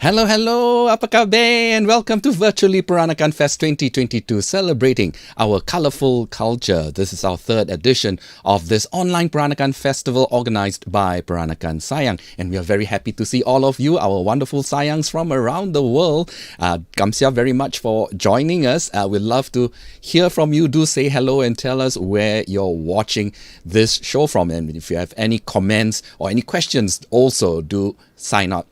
Hello, hello, apa khabar? And welcome to Virtually Peranakan Fest 2022, celebrating our colourful culture. This is our third edition of this online Peranakan festival organized by Peranakan Sayang. And we are very happy to see all of you, our wonderful Sayangs from around the world. Kamsia very much for joining us. We'd love to hear from you. Do say hello and tell us where you're watching this show from. And if you have any comments or any questions, also do sign up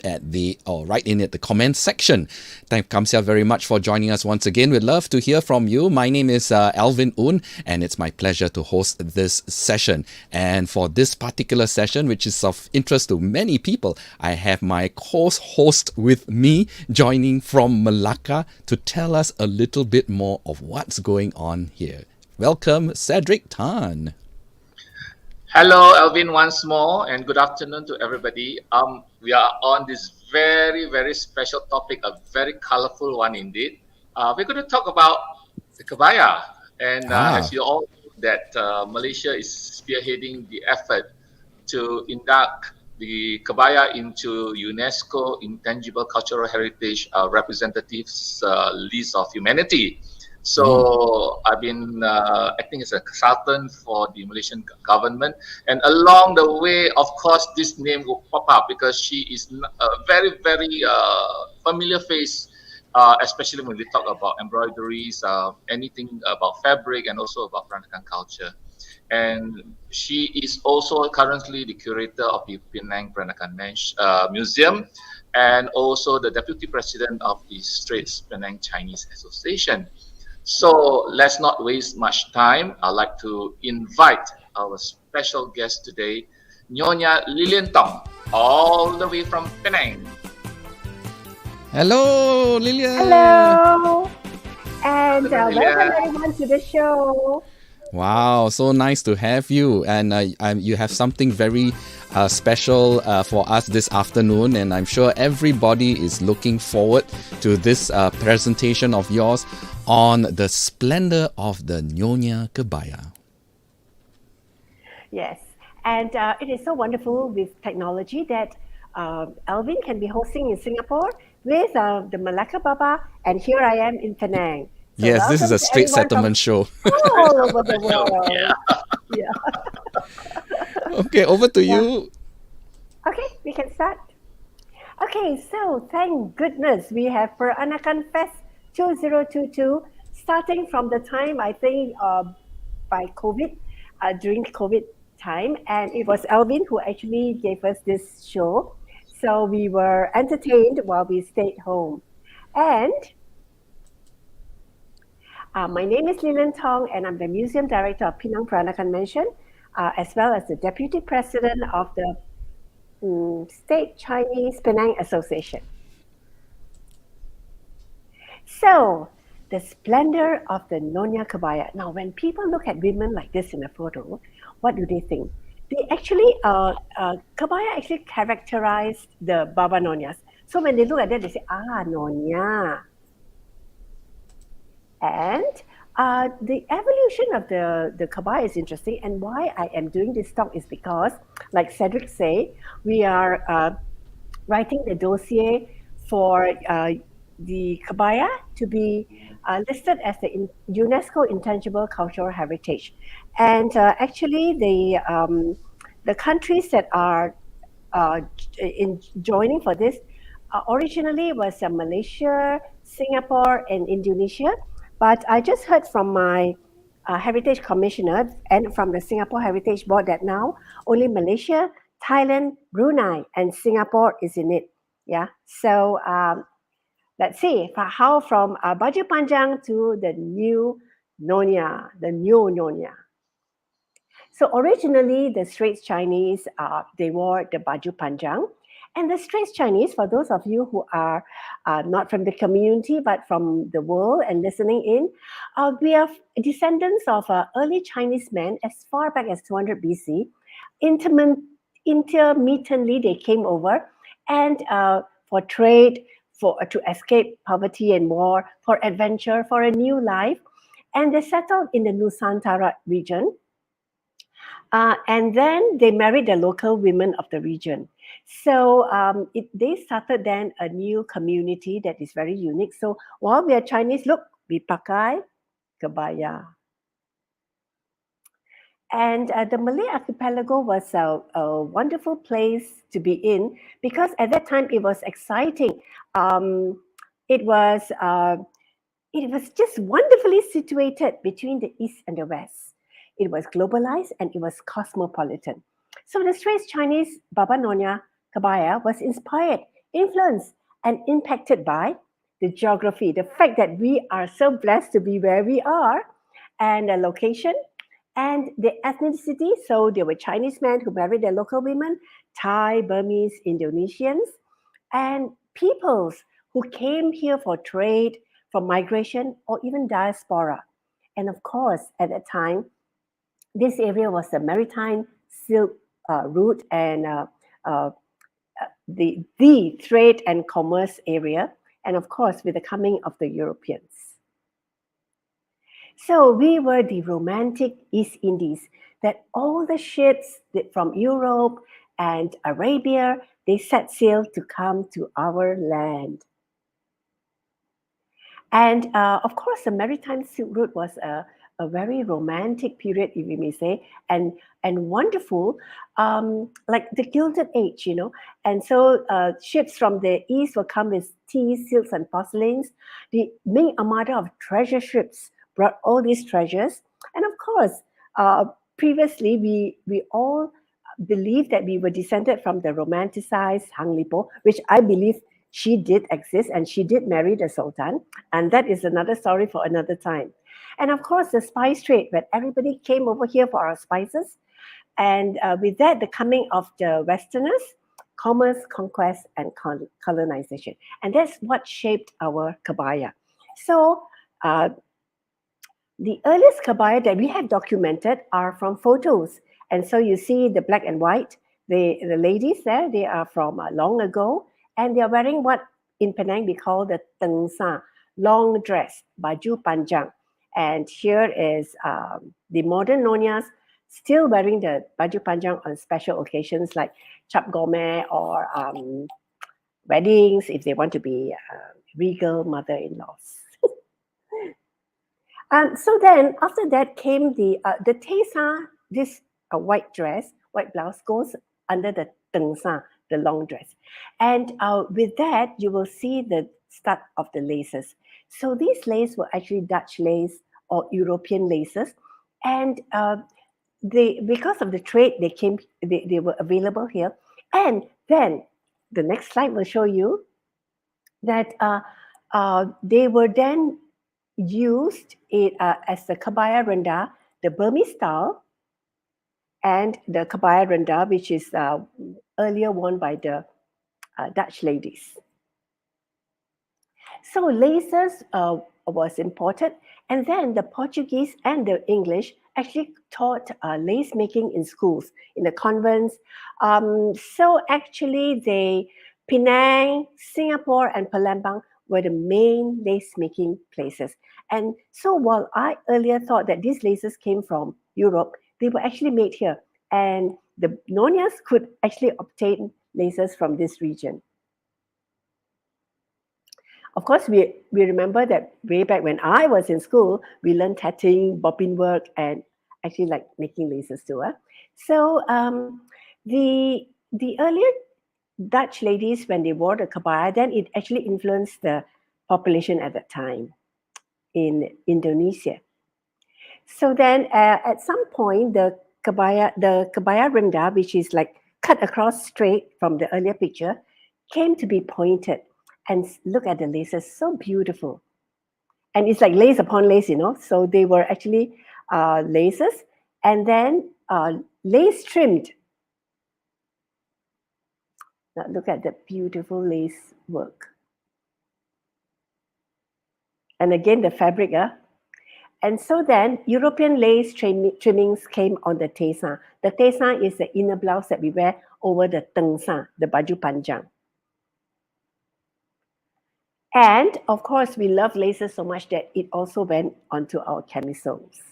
or write in at the comments section. Thank Kamsia very much for joining us once again. We'd love to hear from you. My name is Alvin Un, and it's my pleasure to host this session. And for this particular session, which is of interest to many people, I have my co-host with me joining from Malacca to tell us a little bit more of what's going on here. Welcome, Cedric Tan. Hello, Alvin, once more, and good afternoon to everybody. We are on this very, very special topic, a very colorful one indeed. We're going to talk about the Kebaya. And as you all know, that Malaysia is spearheading the effort to induct the Kebaya into UNESCO Intangible Cultural Heritage Representatives List of Humanity. So I've been acting as a consultant for the Malaysian government, and along the way, of course, this name will pop up because she is a very, very familiar face, especially when we talk about embroideries, anything about fabric, and also about Peranakan culture. And she is also currently the curator of the Penang Peranakan Museum, and also the deputy president of the Straits Penang Chinese Association. So let's not waste much time. I'd like to invite our special guest today, Nyonya Lillian Tong, all the way from Penang. Hello, Lillian. Hello. And welcome everyone to the show. Wow, so nice to have you. And you have something very special for us this afternoon. And I'm sure everybody is looking forward to this presentation of yours on the splendor of the Nyonya Kebaya. Yes, and it is so wonderful with technology that Alvin can be hosting in Singapore with the Malacca Baba, and here I am in Penang. So yes, this is a straight settlement show. All over the world. Yeah. Okay, over to you. Okay, we can start. Okay, so thank goodness we have Peranakan Fest 2022, starting from the time, I think, by COVID, during COVID time. And it was Alvin who actually gave us this show. So we were entertained while we stayed home. And my name is Lillian Tong, and I'm the Museum Director of Penang Peranakan Mansion, as well as the Deputy President of the State Chinese Penang Association. So, the splendor of the Nyonya Kebaya. Now, when people look at women like this in a photo, what do they think? They actually, Kebaya actually characterized the Baba Nonyas. So when they look at that, they say, Nyonya. And the evolution of the Kebaya is interesting. And why I am doing this talk is because, like Cedric said, we are writing the dossier for the Kebaya to be listed as the UNESCO Intangible Cultural Heritage. And actually, the countries that are joining for this originally was Malaysia, Singapore, and Indonesia. But I just heard from my Heritage Commissioner and from the Singapore Heritage Board that now only Malaysia, Thailand, Brunei, and Singapore is in it. Yeah. So let's see how from Baju Panjang to the new Nyonya, the new Nyonya. So originally, the Straits Chinese, they wore the Baju Panjang. And the Straits Chinese, for those of you who are not from the community, but from the world and listening in, we are descendants of early Chinese men as far back as 200 BC. Intermittently, they came over and for trade, to escape poverty and war, for adventure, for a new life. And they settled in the Nusantara region. And then they married the local women of the region. So they started then a new community that is very unique. So while we are Chinese, look, we pakai kebaya. And the Malay archipelago was a wonderful place to be in because at that time it was exciting. Um, it was uh, it was just wonderfully situated between the East and the West. It was globalized and it was cosmopolitan. So the Straits Chinese Baba Nyonya Kebaya was inspired, influenced, and impacted by the geography, the fact that we are so blessed to be where we are, and the location and the ethnicity. So there were Chinese men who married their local women, Thai, Burmese, Indonesians, and peoples who came here for trade, for migration, or even diaspora. And of course, at that time, this area was the Maritime Silk Route and uh, the trade and commerce area. And of course, with the coming of the Europeans. So we were the romantic East Indies, that all the ships from Europe and Arabia, they set sail to come to our land. And of course, the Maritime Silk Route was a very romantic period, if we may say, and wonderful, like the Gilded Age, you know. And so ships from the east will come with tea, silks, and porcelains. The Ming Armada of treasure ships brought all these treasures. And of course, uh, previously we all believed that we were descended from the romanticized Hang Lipo, which I believe she did exist and she did marry the Sultan. And that is another story for another time. And of course, the spice trade, when everybody came over here for our spices. And with that, the coming of the Westerners, commerce, conquest, and colonization. And that's what shaped our kabaya. So uh, the earliest kabaya that we have documented are from photos. And so you see the black and white, the ladies there, they are from long ago, and they are wearing what in Penang we call the tengsa, long dress, baju panjang. And here is the modern nonyas still wearing the baju panjang on special occasions like cap gome or weddings if they want to be regal mother-in-laws. So then, after that came the tesa. This white dress, white blouse goes under the tengsa, the long dress, and with that you will see the start of the laces. So these laces were actually Dutch lace or European laces, and they because of the trade they were available here, and then the next slide will show you that they were then used it as the kabaya renda, the Burmese style, and the kabaya renda, which is earlier worn by the Dutch ladies. So laces was imported, and then the Portuguese and the English actually taught lace making in schools, in the convents. So actually, Penang, Singapore, and Palembang were the main lace making places. And so while I earlier thought that these laces came from Europe, they were actually made here. And the Nonyas could actually obtain laces from this region. Of course, we remember that way back when I was in school, we learned tatting, bobbin work, and actually like making laces too. So the earlier Dutch ladies, when they wore the kebaya, then it actually influenced the population at that time in Indonesia. So then at some point, the kebaya renda, which is like cut across straight from the earlier picture, came to be pointed. And look at the laces, so beautiful. And it's like lace upon lace, you know. So they were actually laces and then lace trimmed. Now look at the beautiful lace work. And again, the fabric. And so then European lace trimmings came on the tesa. The tesa is the inner blouse that we wear over the tengsa, the baju panjang. And of course, we love laces so much that it also went onto our camisoles.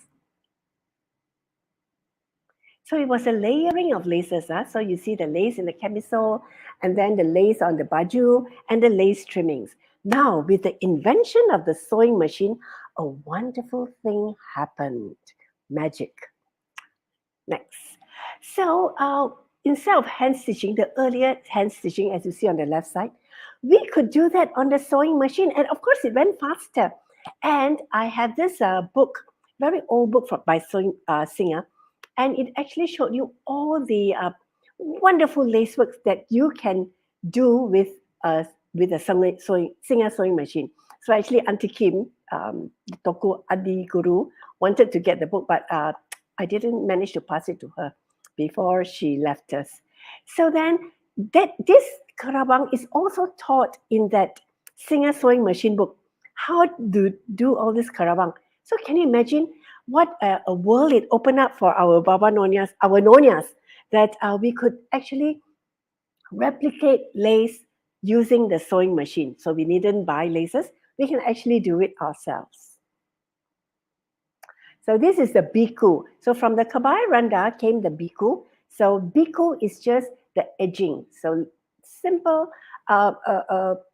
So it was a layering of laces. So you see the lace in the camisole, and then the lace on the baju, and the lace trimmings. Now, with the invention of the sewing machine, a wonderful thing happened. Magic. Next. So instead of hand stitching, the earlier hand stitching, as you see on the left side, we could do that on the sewing machine. And of course, it went faster. And I have this book, very old book by sewing Singer, and it actually showed you all the wonderful lace works that you can do with a Singer sewing machine. So actually, Auntie Kim, the Toko Adi Guru, wanted to get the book, but I didn't manage to pass it to her before she left us. So then this Karabang is also taught in that Singer sewing machine book. How to do all this Karabang. So can you imagine what a world it opened up for our Baba Nonyas, our Nonyas, that we could actually replicate lace using the sewing machine. So we needn't buy laces. We can actually do it ourselves. So this is the biku. So from the Kebaya Randa came the biku. So biku is just the edging. So simple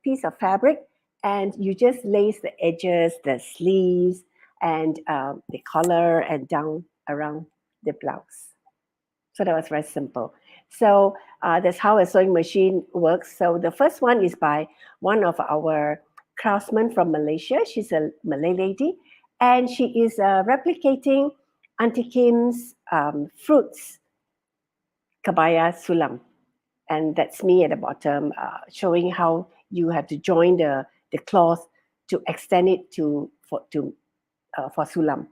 piece of fabric, and you just lace the edges, the sleeves, and the collar, and down around the blouse. So that was very simple. So that's how a sewing machine works. So the first one is by one of our craftsmen from Malaysia. She's a Malay lady, and she is replicating Auntie Kim's fruits Kebaya Sulam. And that's me at the bottom, showing how you have to join the cloth to extend it for Sulam.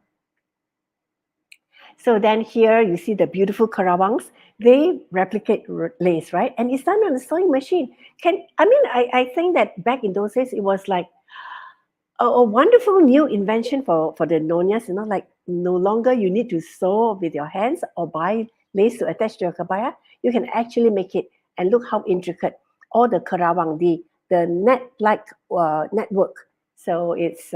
So then here you see the beautiful karawangs. They replicate lace, right? And it's done on a sewing machine. I think that back in those days, it was like a wonderful new invention for the nonyas, like no longer you need to sew with your hands or buy lace to attach to your kabaya. You can actually make it, and look how intricate. All the karawang, the net-like network. So it's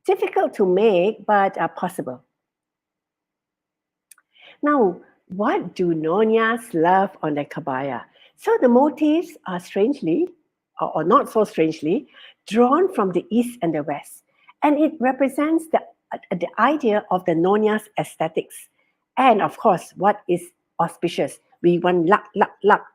difficult to make, but possible. Now, what do nonyas love on their kabaya? So the motifs are strangely, or not so strangely, drawn from the east and the west. And it represents the idea of the nonya's aesthetics. And of course, what is auspicious? We want luck, luck, luck.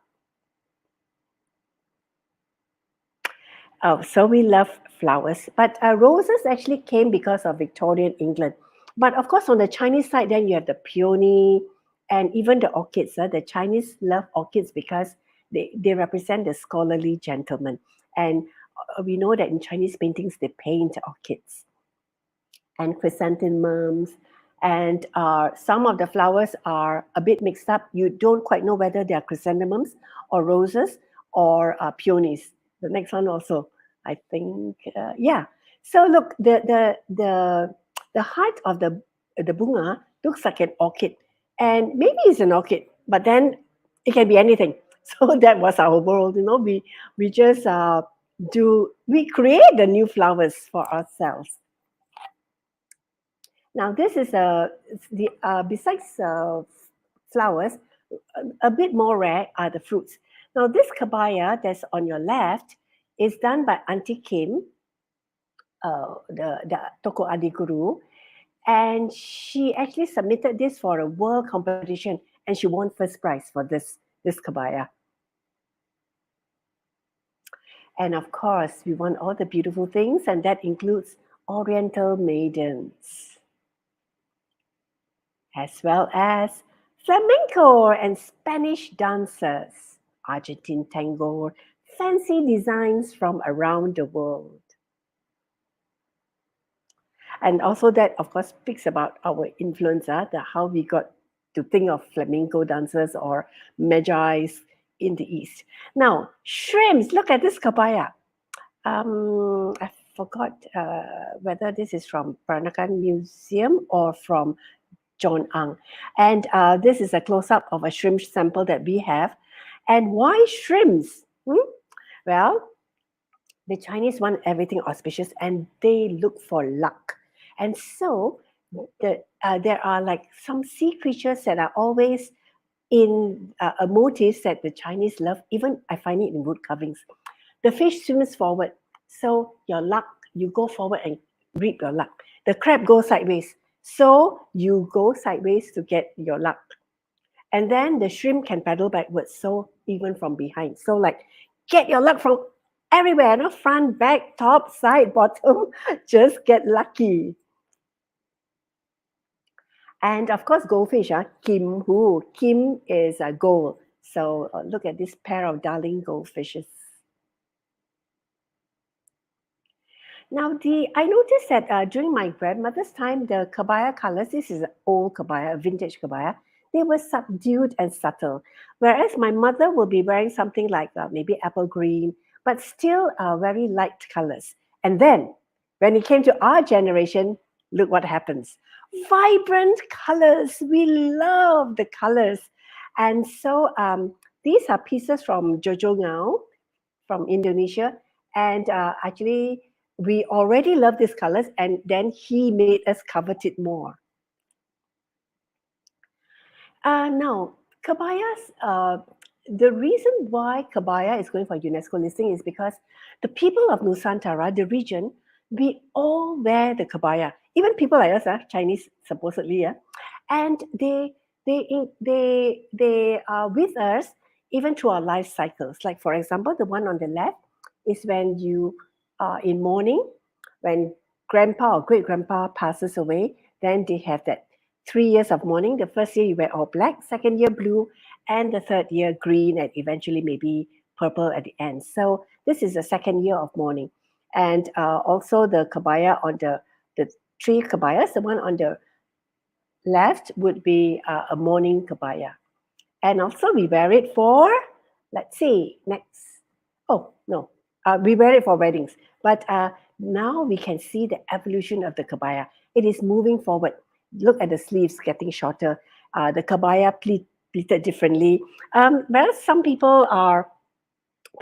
Oh, so we love flowers. But roses actually came because of Victorian England. But of course, on the Chinese side, then you have the peony and even the orchids. The Chinese love orchids because they represent the scholarly gentleman. And we know that in Chinese paintings, they paint orchids and chrysanthemums. And some of the flowers are a bit mixed up. You don't quite know whether they are chrysanthemums or roses or peonies. The next one also, I think, yeah. So look, the heart of the bunga looks like an orchid, and maybe it's an orchid, but then it can be anything. So that was our world, we just we create the new flowers for ourselves. Now this is besides flowers, a bit more rare are the fruits. Now this kabaya that's on your left is done by Auntie Kim, the Toko Adi Guru, and she actually submitted this for a world competition, and she won first prize for this kabaya. And of course, we want all the beautiful things, and that includes Oriental maidens, as well as flamenco and Spanish dancers, Argentine tango, fancy designs from around the world. And also that, of course, speaks about our influence, how we got to think of flamenco dancers or magi's in the East. Now, shrimps, look at this kabaya. I forgot whether this is from Peranakan Museum or from John Ang. And this is a close-up of a shrimp sample that we have. And why shrimps? Well, the Chinese want everything auspicious, and they look for luck. And so there are like some sea creatures that are always in a motif that the Chinese love. Even I find it in wood carvings. The fish swims forward, so your luck, you go forward and reap your luck. The crab goes sideways, so you go sideways to get your luck. And then the shrimp can paddle backwards, so even from behind. So like get your luck from everywhere, no front, back, top, side, bottom. Just get lucky. And of course, goldfish, Kim Hu. Kim is a gold. So look at this pair of darling goldfishes. Now, I noticed that during my grandmother's time, the kebaya colors, this is an old kebaya, vintage kebaya, they were subdued and subtle. Whereas my mother will be wearing something like maybe apple green, but still very light colors. And then when it came to our generation, look what happens. Vibrant colors. We love the colors. And so these are pieces from Jojo Ngau from Indonesia. And actually, we already love these colors, and then he made us covet it more. Now, Kebaya's, the reason why Kebaya is going for UNESCO listing is because the people of Nusantara, the region, we all wear the Kebaya. Even people like us, Chinese supposedly, and they are with us even through our life cycles. Like for example, the one on the left is when you are in mourning, when grandpa or great grandpa passes away, then they have that 3 years of mourning. The first year you wear all black, second year blue, and the third year green, and eventually maybe purple at the end. So this is the second year of mourning. And also the kebaya on the three kebayas, the one on the left would be a mourning kebaya. And also we wear it for, let's see, next. Oh, no, we wear it for weddings. But now we can see the evolution of the kebaya. It is moving forward. Look at the sleeves getting shorter. The kebaya pleated differently. Whereas some people are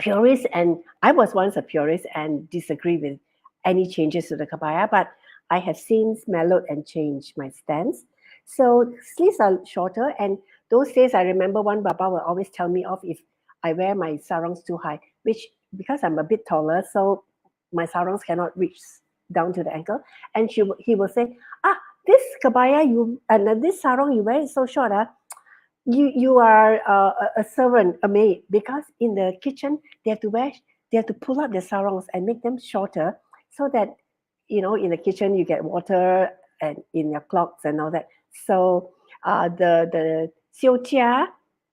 purists, and I was once a purist and disagree with any changes to the kebaya, but I have since mellowed and changed my stance. So sleeves are shorter, and those days I remember one Baba will always tell me off if I wear my sarongs too high, which because I'm a bit taller, so my sarongs cannot reach down to the ankle. And he will say, this kebaya this sarong you wear is so short, you are a servant, a maid, because in the kitchen they have to pull up the sarongs and make them shorter so that in the kitchen you get water and in your clogs and all that. So the xiujia,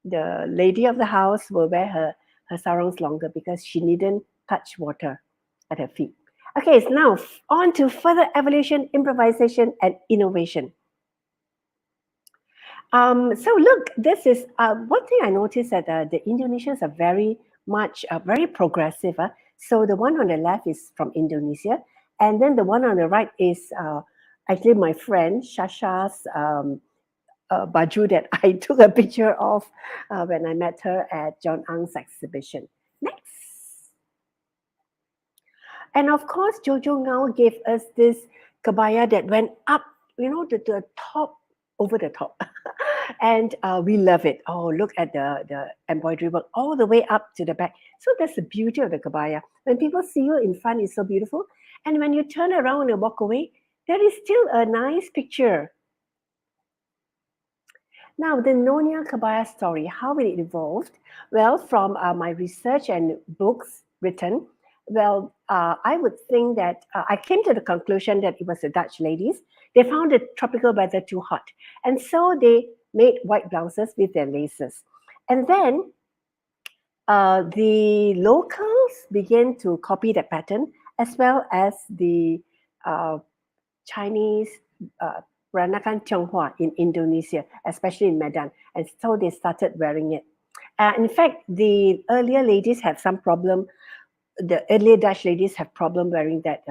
the lady of the house, will wear her sarongs longer because she needn't touch water at her feet. Okay, so now on to further evolution, improvisation, and innovation. So look, this is one thing I noticed that the Indonesians are very much very progressive. So the one on the left is from Indonesia, and then the one on the right is actually my friend Shasha's baju that I took a picture of when I met her at John Ang's exhibition. Next. And of course, Jojo Ngau gave us this kebaya that went up, the top, over the top. And we love it. Oh, look at the embroidery work all the way up to the back. So that's the beauty of the kebaya. When people see you in front, it's so beautiful. And when you turn around and walk away, there is still a nice picture. Now, the Nyonya Kebaya story, how it evolved? Well, from my research and books written, I would think that I came to the conclusion that it was the Dutch ladies. They found the tropical weather too hot. And so they made white blouses with their laces. And then the locals began to copy that pattern, as well as the Chinese Peranakan Tionghoa in Indonesia, especially in Medan. And so they started wearing it. In fact, the earlier ladies had some problem. The earlier Dutch ladies have problem wearing that.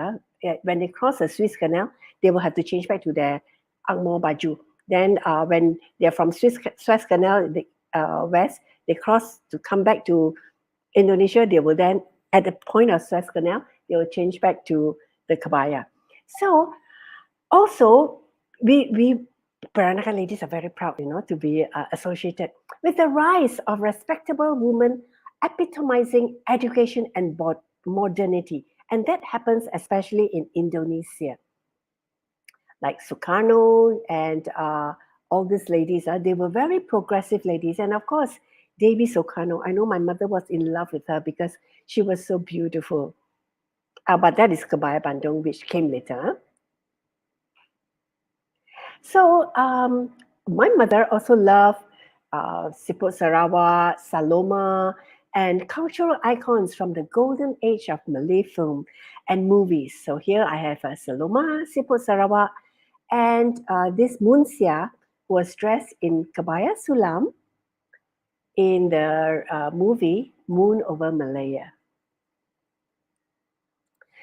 When they cross the Suez Canal, they will have to change back to their Angmo baju. Then when they're from Suez Canal west, they cross to come back to Indonesia. They will then, at the point of Suez Canal, they will change back to the kebaya. So also, we Peranakan ladies are very proud, to be associated with the rise of respectable women epitomizing education and modernity. And that happens especially in Indonesia. Like Sukarno and all these ladies, they were very progressive ladies. And of course, Devi Sukarno, I know my mother was in love with her because she was so beautiful. But that is Kebaya Bandung, which came later. So my mother also loved Siput Sarawak, Saloma, and cultural icons from the golden age of Malay film and movies. So here I have Saloma, Siput Sarawak, and this Munsia was dressed in Kebaya Sulam in the movie Moon Over Malaya.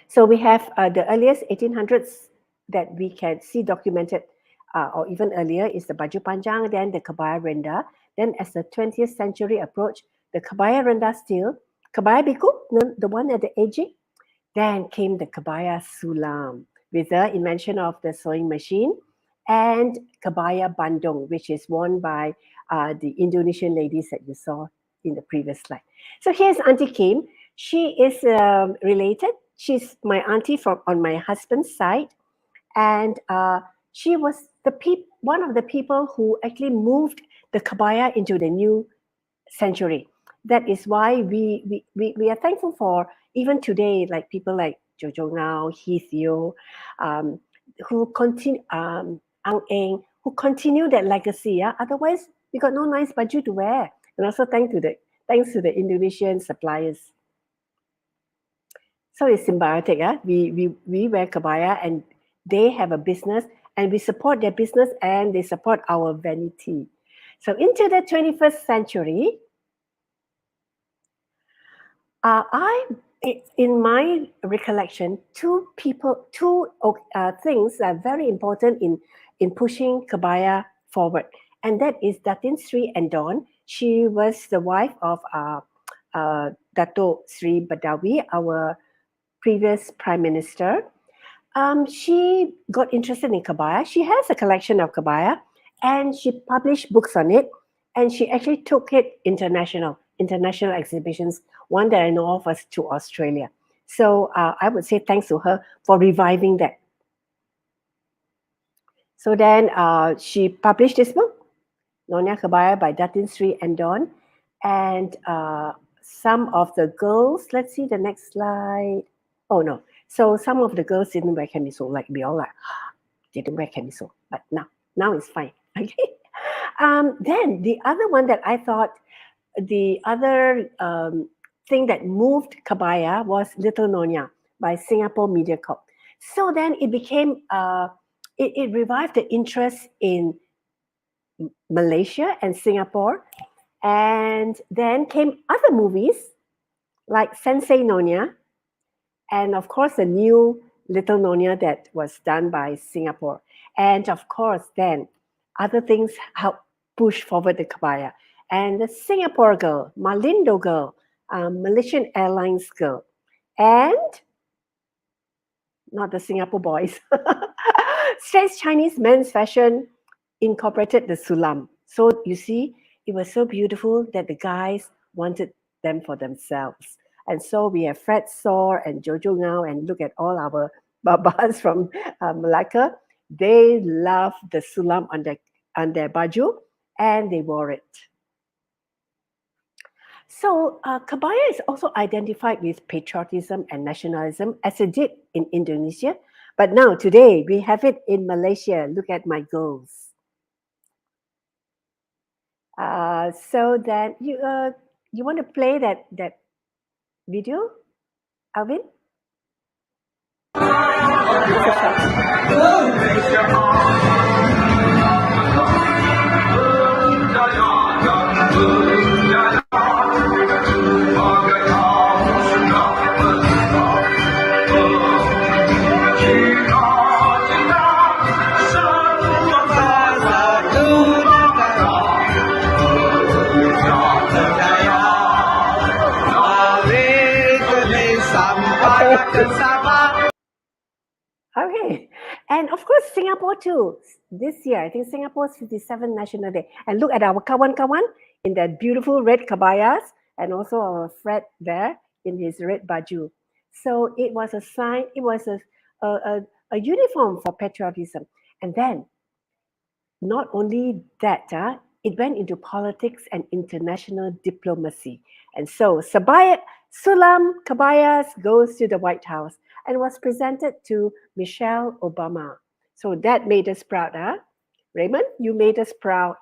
So we have the earliest 1800s that we can see documented, or even earlier, is the Baju Panjang, then the Kebaya Renda. Then as the 20th century approached, the Kebaya Renda still, Kebaya Biku, the one at the edging. Then came the Kebaya Sulam with the invention of the sewing machine, and Kebaya Bandung, which is worn by the Indonesian ladies that you saw in the previous slide. So here's Auntie Kim. She is related. She's my auntie on my husband's side, and she was one of the people who actually moved the Kebaya into the new century. That is why we are thankful for even today, like people like Jojo Ngao, Heath Yeo, who continue, Ang Eng, who continue that legacy. Yeah? Otherwise, we got no nice baju to wear. And also thanks to the Indonesian suppliers. So it's symbiotic. Yeah? We wear Kebaya and they have a business and we support their business and they support our vanity. So into the 21st century, in my recollection, two things are very important in pushing Kebaya forward. And that is Datin Sri Endon. She was the wife of Dato Sri Badawi, our previous prime minister. She got interested in Kebaya. She has a collection of Kebaya and she published books on it. And she actually took it international exhibitions. One that I know of was to Australia. So I would say thanks to her for reviving that. So then she published this book, Nyonya Kebaya by Datin Sri Endon. And some of the girls, let's see the next slide. Oh no. So some of the girls didn't wear camisole, like we all didn't wear camisole. But now it's fine. Okay. Then the other one that I thought, the other thing that moved Kebaya was Little Nyonya by Singapore Media Corp. So then it became, it revived the interest in Malaysia and Singapore. And then came other movies like Sensei Nyonya, and of course the new Little Nyonya that was done by Singapore. And of course then other things helped push forward the Kebaya. And the Singapore girl, Malindo girl, Malaysian Airlines girl, and not the Singapore boys. Straight Chinese men's fashion incorporated the sulam. So you see, it was so beautiful that the guys wanted them for themselves. And so we have Fred Saw and Jojo Ngao, and look at all our babas from Malacca. They love the sulam on their baju, and they wore it. So Kebaya is also identified with patriotism and nationalism as it did in Indonesia. But now today we have it in Malaysia. Look at my girls. So that you want to play that video, Alvin? Okay, And of course, Singapore too. This year, I think Singapore's 57th National Day. And look at our kawan-kawan in that beautiful red kabayas, and also our Fred there in his red baju. So it was a sign, it was a uniform for patriotism. And then, not only that, it went into politics and international diplomacy. And so Sulam Kabayas goes to the White House and was presented to Michelle Obama. So that made us proud, huh? Raymond, you made us proud.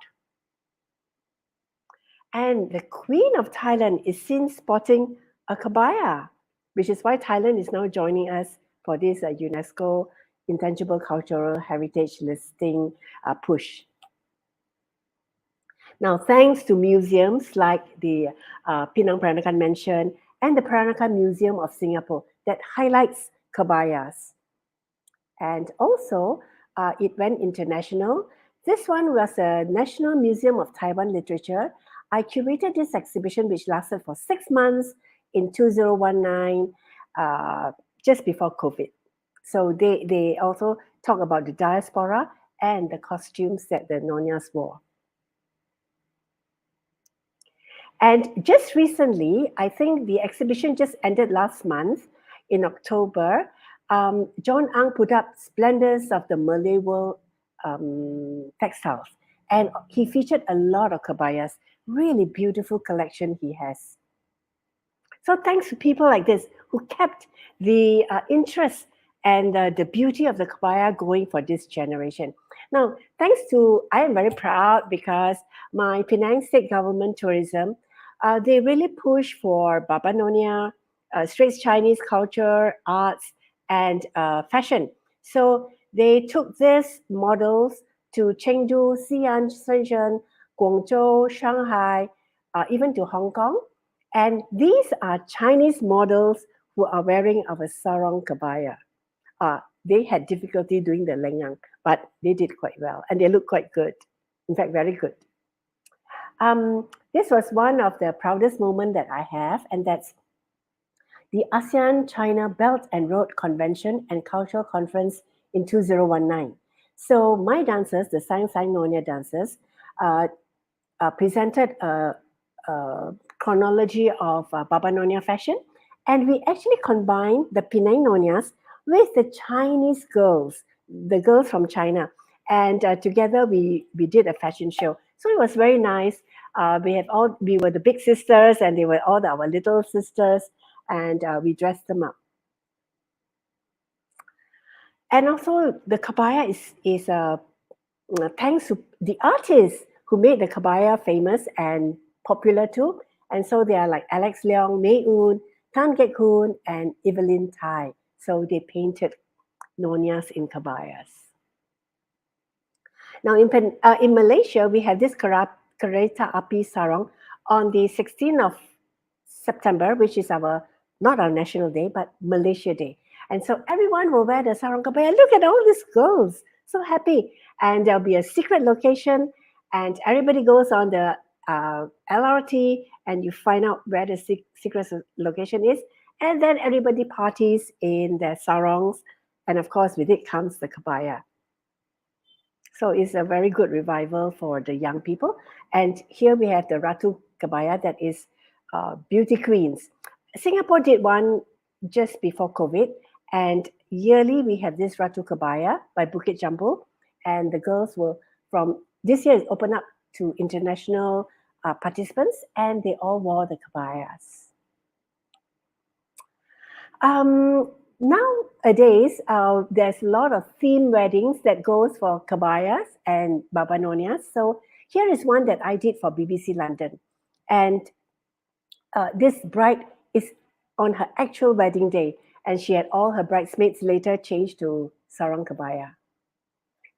And the Queen of Thailand is seen sporting a kabaya, which is why Thailand is now joining us for this UNESCO Intangible Cultural Heritage listing push. Now, thanks to museums like the Penang Peranakan Mansion and the Peranakan Museum of Singapore that highlights kabayas. And also, it went international. This one was a National Museum of Taiwan Literature. I curated this exhibition, which lasted for 6 months in 2019, just before COVID. So they also talk about the diaspora and the costumes that the Nonyas wore. And just recently, I think the exhibition just ended last month in October. John Ang put up Splendors of the Malay World textiles. And he featured a lot of kabayas. Really beautiful collection he has. So thanks to people like this who kept the interest and the beauty of the kabaya going for this generation. Now, thanks to, I am very proud because my Penang State Government Tourism, they really push for Baba Nyonya, Straits Chinese culture, arts, and fashion. So they took these models to Chengdu, Xi'an, Shenzhen, Guangzhou, Shanghai, even to Hong Kong. And these are Chinese models who are wearing our sarong kabaya. They had difficulty doing the lengang, but they did quite well and they look quite good. In fact, very good. This was one of the proudest moments that I have, and that's the ASEAN China Belt and Road Convention and Cultural Conference in 2019. So my dancers, the Sang Sang Nyonya dancers, presented a chronology of Baba Nyonya fashion, and we actually combined the Penang Nyonyas with the Chinese girls, the girls from China, and together we did a fashion show. So it was very nice. We were the big sisters, and they were all our little sisters, and we dressed them up. And also the kabaya is thanks to the artists who made the kabaya famous and popular too. And so they are like Alex Leong, May Un, Tan Gek Hoon, and Evelyn Tai. So they painted Nonyas in kabayas. Now in Malaysia, we have this Kereta Api Sarong on the 16th of September, which is not our national day, but Malaysia Day. And so everyone will wear the sarong kabaya. Look at all these girls, so happy. And there'll be a secret location, and everybody goes on the LRT, and you find out where the secret location is. And then everybody parties in their sarongs. And of course, with it comes the kabaya. So it's a very good revival for the young people. And here we have the Ratu Kebaya, that is beauty queens. Singapore did one just before COVID. And yearly we have this Ratu Kebaya by Bukit Jambu. And the girls will, from this year, it's open up to international participants, and they all wore the kebayas. Nowadays, there's a lot of theme weddings that goes for kebayas and Baba Nonyas. So here is one that I did for BBC London. And this bride is on her actual wedding day, and she had all her bridesmaids later changed to sarong kebaya.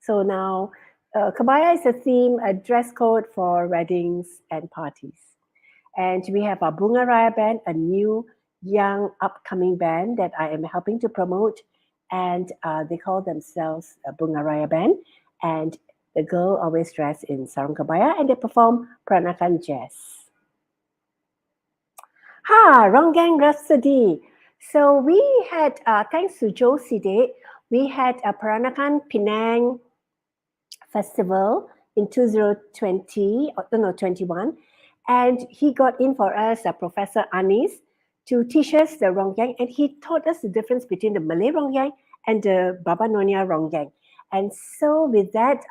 So now, kebaya is a theme, a dress code for weddings and parties. And we have our Bunga Raya band, a new, young, upcoming band that I am helping to promote. And they call themselves a Bunga Raya band. And the girl always dressed in sarong kebaya, and they perform Peranakan jazz. Ronggang Rhapsody. So we had, thanks to Joe Side, We had a Peranakan Penang festival in 2020, or no, 21, and he got in for us, Professor Anis, to teach us the rongyang, and he taught us the difference between the Malay rongyang and the Baba Nyonya rongyang. And so with that,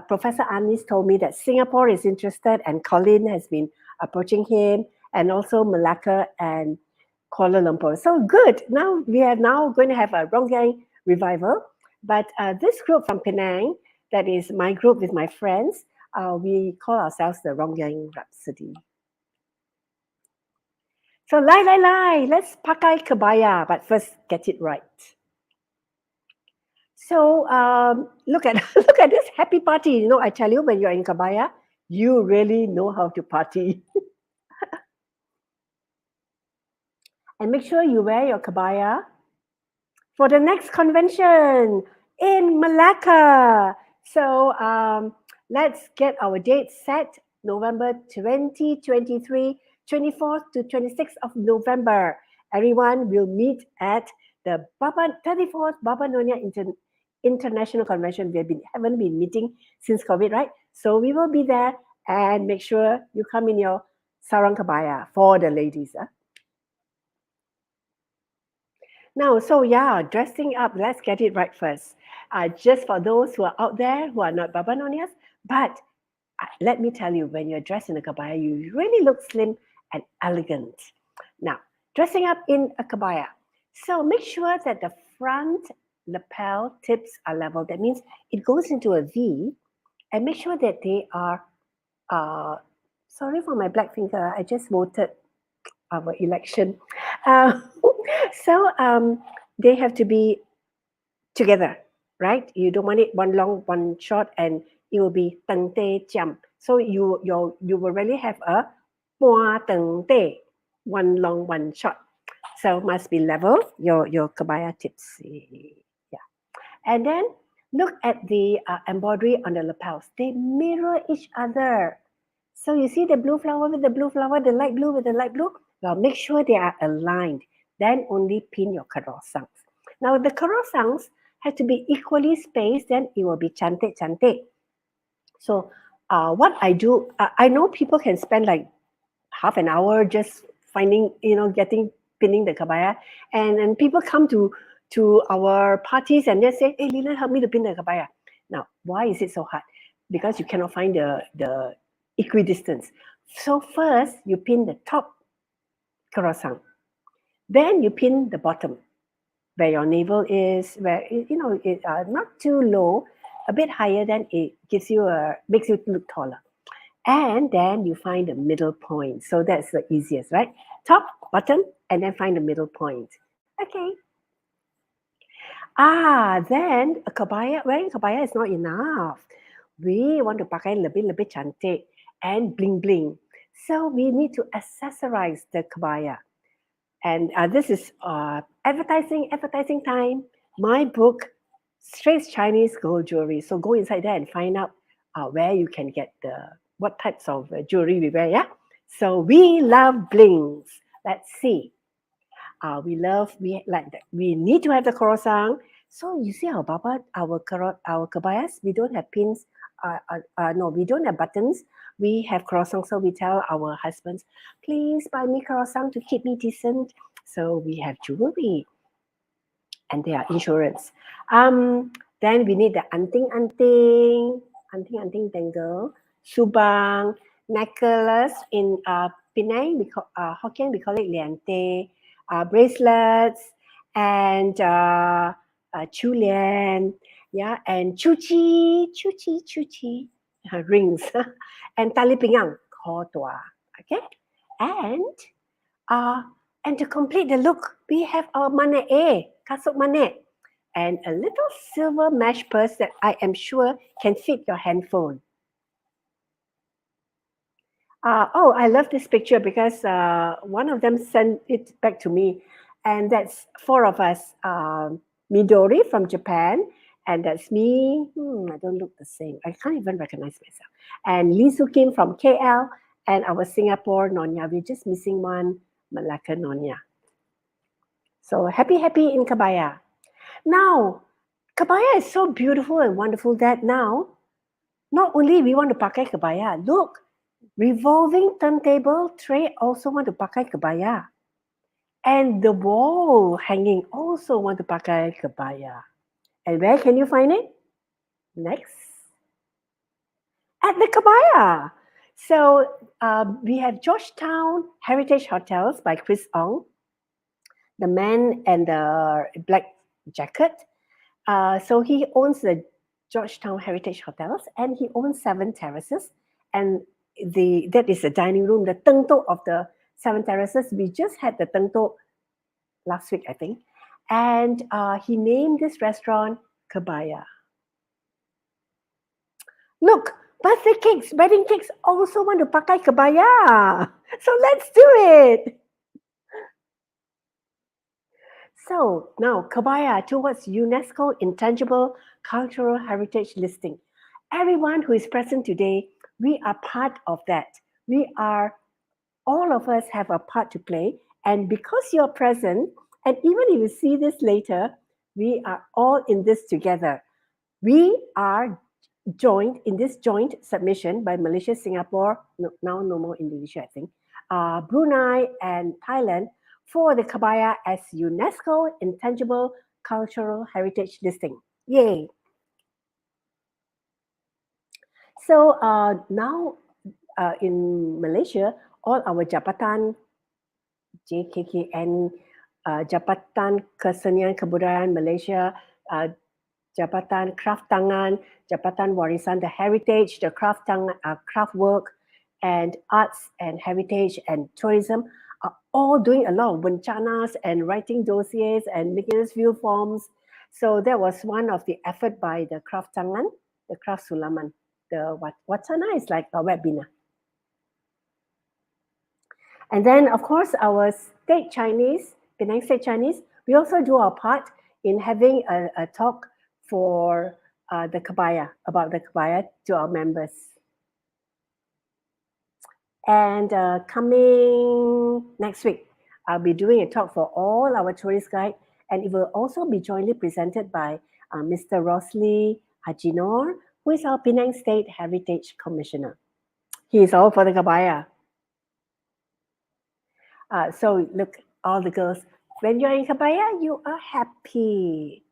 Professor Anis told me that Singapore is interested, and Colin has been approaching him, and also Malacca and Kuala Lumpur. So good. Now we are now going to have a rongyang revival. But this group from Penang, that is my group with my friends, we call ourselves the Rongyang Rhapsody. So let's pakai kebaya, but first get it right. So look at look at this happy party. You know, I tell you, when you're in kebaya, you really know how to party. And make sure you wear your kebaya for the next convention in Malacca. So let's get our date set. November 2023, 24th to 26th of November. Everyone will meet at the 34th Baba Nyonya International Convention. We haven't been meeting since COVID, right? So we will be there, and make sure you come in your sarang kebaya for the ladies. Now, so yeah, dressing up, let's get it right first. Just for those who are out there who are not Baba Nonyas, but let me tell you, when you're dressed in a kebaya, you really look slim and elegant. Now, dressing up in a kebaya. So make sure that the front lapel tips are level. That means it goes into a V, and make sure that they are, sorry for my black finger, I just voted our election. So they have to be together, right? You don't want it one long, one short, and it will be teng te jam. So you will really have a pua teng te, one long, one short. So must be level, your kebaya tips. Yeah. And then look at the embroidery on the lapels. They mirror each other. So you see the blue flower with the blue flower, the light blue with the light blue. Well, make sure they are aligned. Then only pin your karosangs. Now the karosangs have to be equally spaced. Then it will be cantik. So what I do, I know people can spend like half an hour just finding, pinning the kebaya, and people come to our parties and they say, "Hey, Lillian, help me to pin the kebaya." Now, why is it so hard? Because you cannot find the equidistance. So first you pin the top karosang, then you pin the bottom where your navel is, where not too low, a bit higher, then it makes you look taller. And then you find the middle point. So that's the easiest, right? Top, bottom, and then find the middle point. Okay. Then wearing kebaya is not enough. We want to pakai lebih cantik and bling bling. So we need to accessorize the kebaya. And this is advertising time. My book, Straight Chinese Gold Jewelry. So go inside there and find out where you can get what types of jewelry we wear. Yeah. So we love blings. Let's see. We need to have the korosang. So you see our kebayas, we don't have pins. No, we don't have buttons. We have korosang. So we tell our husbands, please buy me korosang to keep me decent. So we have jewelry, and they are insurance. Then we need the anting dangle, subang, necklace. In Penang, Hokkien, we call it liante, bracelets, and chulian, yeah, and chuchi, rings, and tali pinggang, kotua, okay, and to complete the look, we have our manae, kasut manae, and a little silver mesh purse that I am sure can fit your handphone. I love this picture because one of them sent it back to me, and that's 4 of us. Midori from Japan, and that's me. I don't look the same. I can't even recognize myself. And Lee Soo Kim from KL, and our Singapore Nyonya. We're just missing one Malacca Nyonya. So happy in Kebaya. Now, kebaya is so beautiful and wonderful that now, not only we want to pakai kebaya, look, revolving turntable tray also want to pakai kebaya. And the wall hanging also want to pakai kebaya. And where can you find it? Next. At the kebaya. So we have Georgetown Heritage Hotels by Chris Ong, the man and the black jacket. So he owns the Georgetown Heritage Hotels and he owns 7 terraces. And that is the dining room, the tengtok of the 7 terraces. We just had the tengtok last week, I think. And he named this restaurant Kebaya. Look, birthday cakes, wedding cakes also want to pakai kebaya. So let's do it. So now kebaya towards UNESCO Intangible Cultural Heritage listing. Everyone who is present today, we are part of that. All of us have a part to play. And because you're present, and even if you see this later, we are all in this together. We are joined in this joint submission by Malaysia, Singapore, now no more Indonesia, I think, Brunei and Thailand for the kebaya as UNESCO Intangible Cultural Heritage listing. Yay! So now in Malaysia, all our jabatan JKKN, Jabatan Kesenian Kebudayaan Malaysia, Jabatan Craft Tangan, Jabatan Warisan, the Heritage, the Craft work, and Arts and Heritage and Tourism are all doing a lot of bencanas and writing dossiers and making us view forms. So that was one of the effort by the Craft Tangan, the Craft Sulaman. The Wacana is like a webinar. And then, of course, our state Chinese, Penang State Chinese, we also do our part in having a talk for the kebaya, about the kebaya to our members. And coming next week, I'll be doing a talk for all our tourist guide, and it will also be jointly presented by Mr. Rosli Hajinor, who is our Penang State Heritage Commissioner. He is all for the kebaya. So look, all the girls, when you're in kebaya, you are happy.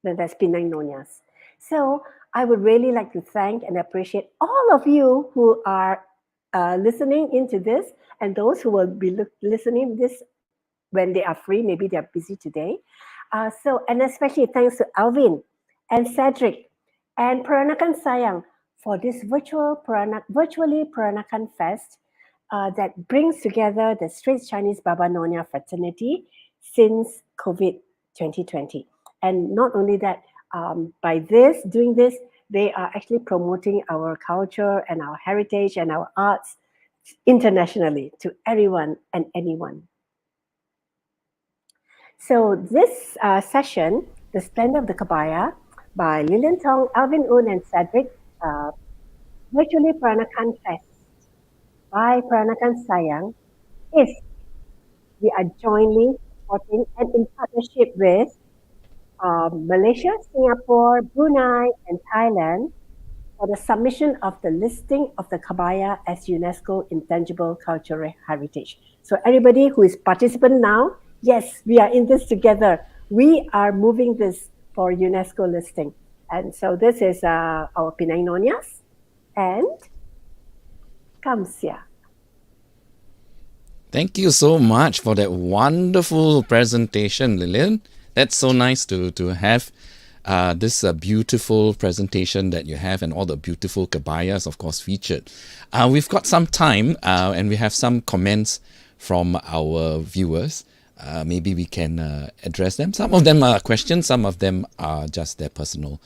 Then that's Penang Nonyas. So I would really like to thank and appreciate all of you who are listening into this, and those who will be listening this when they are free. Maybe they're busy today. And especially thanks to Alvin and Cedric and Peranakan Sayang for this virtually Peranakan Fest that brings together the Straits Chinese Baba Nyonya fraternity since COVID 2020. And not only that, by doing this, they are actually promoting our culture and our heritage and our arts internationally to everyone and anyone. So this session, The Splendour of the Kebaya by Lillian Tong, Alvin Un and Cedric, virtually Peranakan Fest by Peranakan Sayang, is we are jointly supporting and in partnership with Malaysia, Singapore, Brunei, and Thailand for the submission of the listing of the kebaya as UNESCO Intangible Cultural Heritage. So everybody who is participant now, yes, we are in this together. We are moving this for UNESCO listing. And so this is our Penang Nonyas and Kamsia. Thank you so much for that wonderful presentation, Lillian. That's so nice to have this beautiful presentation that you have, and all the beautiful kebayas, of course, featured. We've got some time and we have some comments from our viewers. Maybe we can address them. Some of them are questions, some of them are just their personal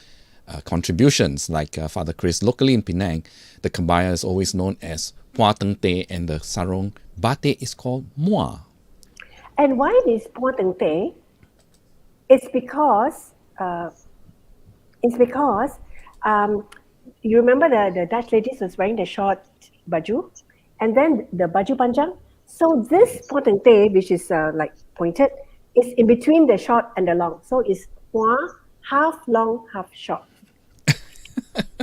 contributions. Like Father Chris, locally in Penang, the kebaya is always known as Pua Teng Te, and the sarong batik is called Mua. And why it is Pua Teng Te? It's because you remember the Dutch ladies was wearing the short baju, and then the baju panjang. So this Pua Teng Te, which is like pointed, It's in between the short and the long. So it's half long, half short.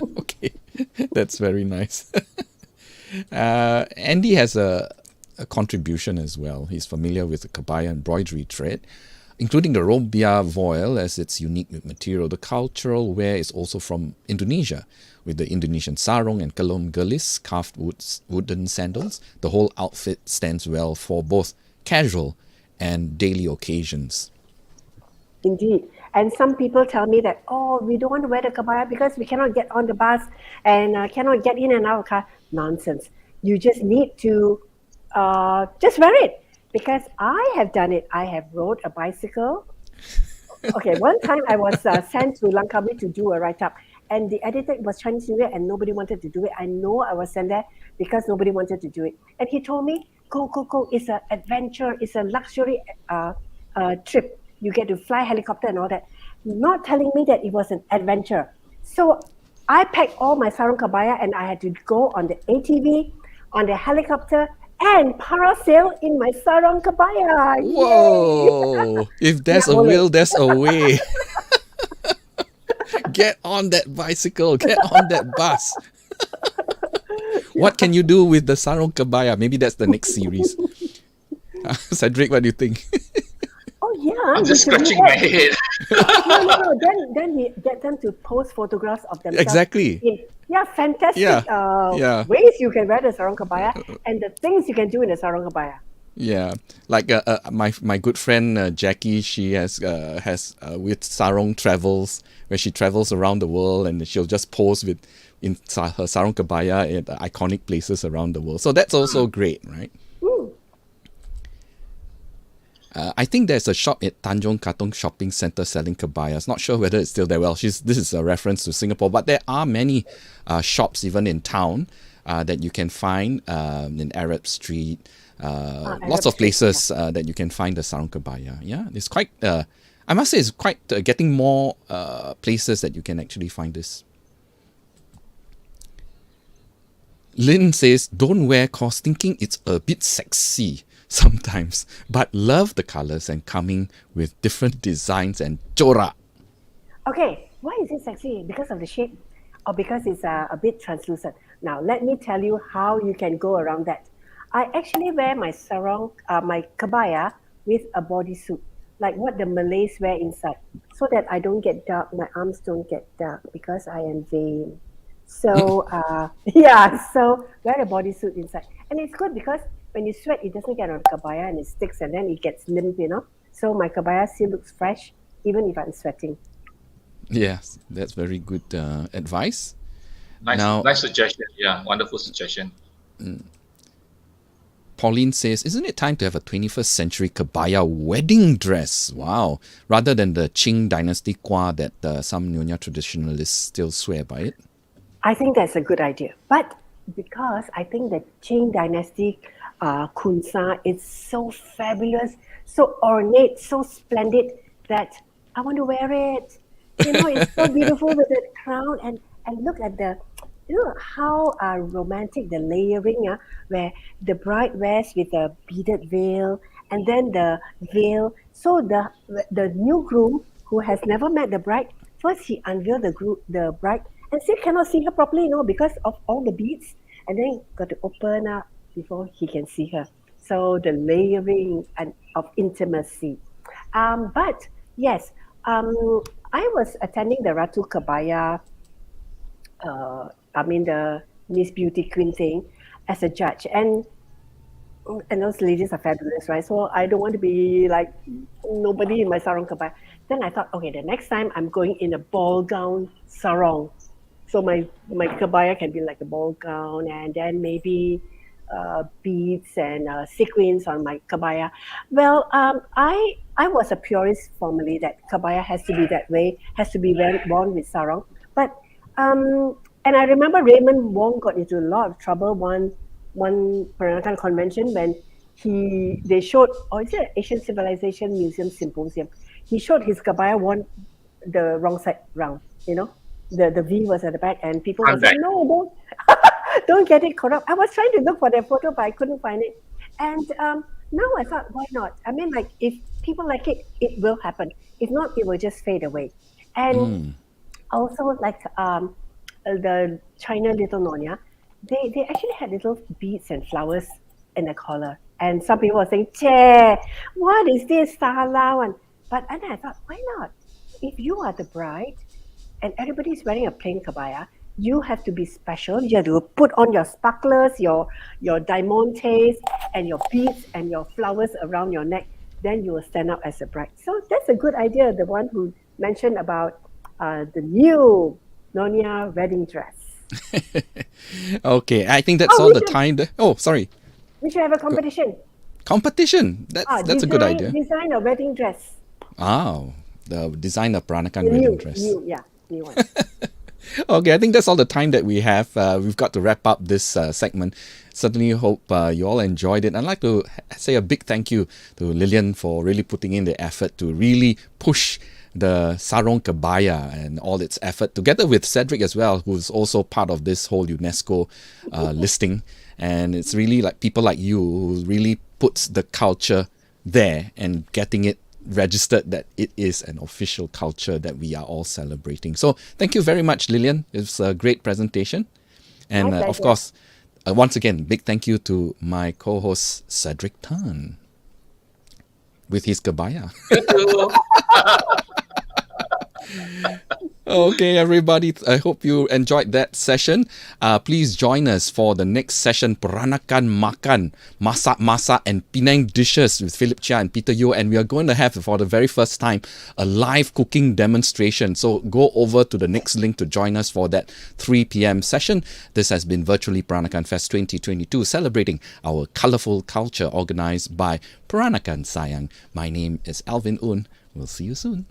Okay, that's very nice. Andy has a contribution as well. He's familiar with the Kebaya embroidery thread, including the robia voile as its unique material. The cultural wear is also from Indonesia, with the Indonesian sarong and kelom gelis, carved wooden sandals. The whole outfit stands well for both casual and daily occasions. Indeed. And some people tell me that, oh, we don't want to wear the kebaya because we cannot get on the bus and cannot get in and out of the car. Nonsense. You just need to just wear it, because I have done it. I have rode a bicycle. Okay, one time I was sent to Langkawi to do a write-up, and the editor was Chinese New Year and nobody wanted to do it. I know I was sent there because nobody wanted to do it. And he told me, go. It's an adventure. It's a luxury trip. You get to fly helicopter and all that. Not telling me that it was an adventure. So I packed all my sarong kebaya and I had to go on the ATV, on the helicopter, and parasail in my sarong kebaya. Whoa! If there's a will, there's a way. Get on that bicycle. Get on that bus. What can you do with the sarong kebaya? Maybe that's the next series. Cedric, what do you think? Oh yeah, I'm just scratching my head. No. Then we get them to post photographs of themselves. Exactly. Fantastic ways you can wear the sarong kebaya and the things you can do in the sarong kebaya. Yeah, like my good friend Jackie, she has with sarong travels, where she travels around the world and she'll just pose her sarong kebaya at iconic places around the world. So that's also great, right? I think there's a shop at Tanjong Katong Shopping Centre selling kebayas. Not sure whether it's still there. Well, this is a reference to Singapore, but there are many shops even in town that you can find in Arab Street. Lots of places that you can find the sarong kebaya. Yeah, it's quite. I must say, it's quite getting more places that you can actually find this. Lynn says, "Don't wear cause thinking it's a bit sexy sometimes, but love the colors and coming with different designs and corak." Okay, why is it sexy? Because of the shape, or because it's a bit translucent? Now, let me tell you how you can go around that. I actually wear my sarong, my kebaya with a bodysuit, like what the Malays wear inside, so that I don't get dark, my arms don't get dark because I am vain. So, so wear a bodysuit inside. And it's good because when you sweat, it doesn't get on the kebaya and it sticks and then it gets limp, So my kebaya still looks fresh, even if I'm sweating. Yes, that's very good advice. Nice suggestion. Yeah, wonderful suggestion. Pauline says, "Isn't it time to have a 21st century kebaya wedding dress? Wow. Rather than the Qing dynasty kwa that some Nyonya traditionalists still swear by it." I think that's a good idea. But because I think the Qing dynasty kunsa is so fabulous, so ornate, so splendid that I want to wear it. It's so beautiful with that crown and look at the, how romantic the layering, where the bride wears with a beaded veil and then the veil. So the new groom who has never met the bride, first he unveiled the bride and still cannot see her properly, because of all the beads, and then got to open up before he can see her. So the layering of intimacy. But yes, I was attending the Ratu Kebaya, the Miss Beauty Queen thing as a judge, and those ladies are fabulous, right? So I don't want to be like nobody in my sarong kebaya. Then I thought, okay, the next time I'm going in a ball gown sarong. So my kebaya can be like a ball gown, and then maybe beads and sequins on my kebaya. Well, I was a purist formerly that kebaya has to be that way, has to be worn with sarong. But and I remember Raymond Wong got into a lot of trouble one Peranakan convention when they showed, or is it Asian Civilization Museum Symposium? He showed his kebaya worn the wrong side round, The V was at the back, and people were saying, "No, don't get it corrupt." I was trying to look for that photo, but I couldn't find it. And now I thought, why not? I mean, like if people like it, it will happen. If not, it will just fade away. And also, like the China Little Nyonya, they actually had little beads and flowers in the collar. And some people were saying, Che, what is this Salah one? But and I thought, why not? If you are the bride and everybody's wearing a plain kebaya, you have to be special. You have to put on your sparklers, your diamantes, and your beads and your flowers around your neck. Then you will stand out as a bride. So that's a good idea. The one who mentioned about the new Nyonya wedding dress. Okay, I think that's all the time. Oh, sorry. We should have a competition. Competition. That's a good idea. Design a wedding dress. Oh, the design of Peranakan wedding dress. New one. Okay, I think that's all the time that we have. We've got to wrap up this segment. Certainly hope you all enjoyed it. I'd like to say a big thank you to Lillian for really putting in the effort to really push the Sarong Kebaya and all its effort, together with Cedric as well, who's also part of this whole UNESCO listing. And it's really like people like you who really puts the culture there and getting it registered that it is an official culture that we are all celebrating. So thank you very much, Lillian. It was a great presentation. And of course, once again, big thank you to my co-host Cedric Tan with his kebaya. Thank you. Okay, everybody. I hope you enjoyed that session. Please join us for the next session, Peranakan Makan, Masak-Masak and Penang Dishes with Philip Chia and Peter Yeo. And we are going to have, for the very first time, a live cooking demonstration. So go over to the next link to join us for that 3 p.m. session. This has been Virtually Peranakan Fest 2022, celebrating our colourful culture, organised by Peranakan Sayang. My name is Alvin Un. We'll see you soon.